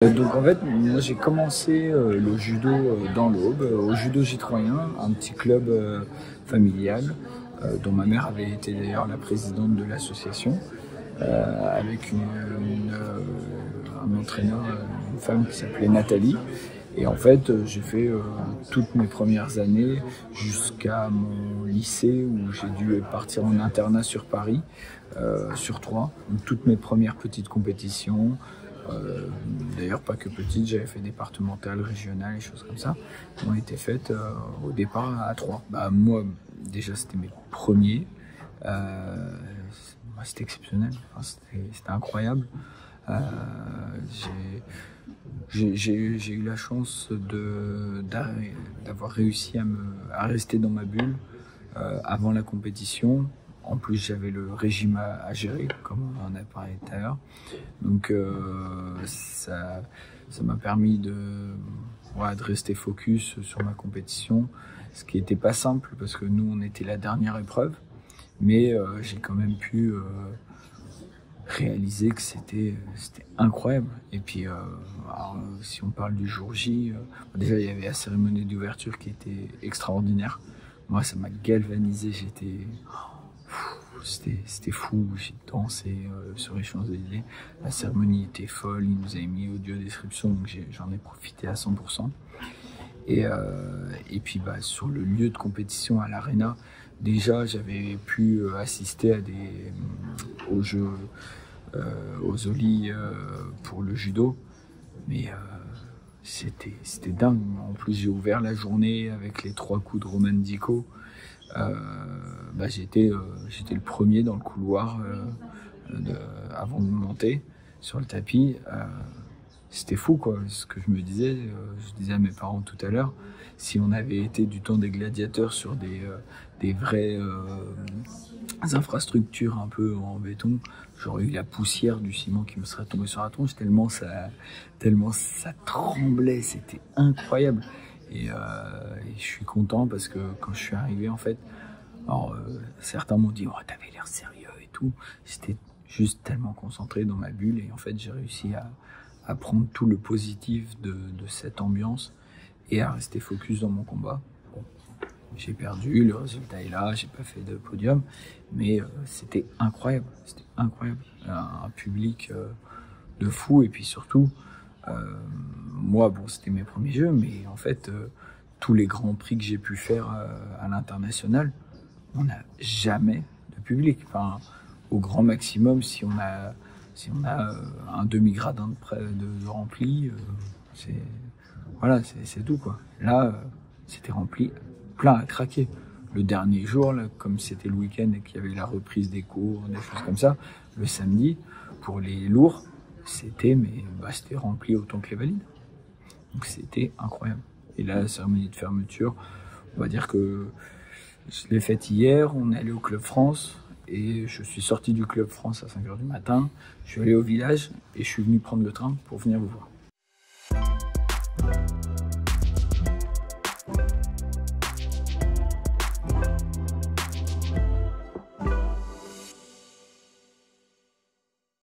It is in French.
Donc en fait, moi j'ai commencé le judo dans l'Aube, au Judo J-Troyen, un petit club familial dont ma mère avait été d'ailleurs la présidente de l'association, avec un entraîneur, une femme qui s'appelait Nathalie. Et en fait, j'ai fait toutes mes premières années jusqu'à mon lycée où j'ai dû partir en internat sur Paris, sur Troyes. Donc toutes mes premières petites compétitions. D'ailleurs, pas que petites, j'avais fait départementales, régionales et choses comme ça, qui ont été faites au départ à Troyes. Moi, déjà, c'était mes premiers. C'était exceptionnel, enfin, c'était incroyable. J'ai eu la chance d'avoir réussi à rester dans ma bulle avant la compétition. En plus, j'avais le régime à gérer, comme on en a parlé tout à l'heure. Donc, ça m'a permis de rester focus sur ma compétition, ce qui n'était pas simple parce que nous, on était la dernière épreuve. Mais j'ai quand même pu réaliser que c'était incroyable. Et puis, si on parle du jour J, déjà, il y avait la cérémonie d'ouverture qui était extraordinaire. Moi, ça m'a galvanisé. C'était fou, j'ai dansé sur les Champs-Élysées. La cérémonie était folle, ils nous avaient mis audio description, donc j'en ai profité à 100%. Et puis sur le lieu de compétition à l'Arena, déjà j'avais pu assister aux Jeux, aux Oli pour le judo, mais c'était dingue. En plus j'ai ouvert la journée avec les 3 coups de Roman Dico. J'étais le premier dans le couloir avant de monter sur le tapis. C'était fou, quoi. Ce que je me disais, je disais à mes parents tout à l'heure, si on avait été du temps des gladiateurs sur des vraies infrastructures un peu en béton, j'aurais eu la poussière du ciment qui me serait tombée sur la tronche tellement ça tremblait, c'était incroyable. Et je suis content parce que quand je suis arrivé, en fait, certains m'ont dit « Oh, t'avais l'air sérieux et tout ». J'étais juste tellement concentré dans ma bulle et en fait, j'ai réussi à prendre tout le positif de cette ambiance et à rester focus dans mon combat. Bon, j'ai perdu, le résultat est là, j'ai pas fait de podium, mais c'était incroyable, un public de fou et puis surtout, moi, c'était mes premiers jeux, mais en fait, tous les grands prix que j'ai pu faire à l'international, on n'a jamais de public. Enfin, au grand maximum, si on a un demi-gradin de rempli, c'est tout, quoi. Là, c'était rempli plein à craquer. Le dernier jour, là, comme c'était le week-end et qu'il y avait la reprise des cours, des choses comme ça, le samedi, pour les lourds, c'était rempli autant que les valides. Donc c'était incroyable. Et là, la cérémonie de fermeture, on va dire que je l'ai faite hier, on est allé au Club France et je suis sorti du Club France à 5h du matin, je suis allé au village et je suis venu prendre le train pour venir vous voir.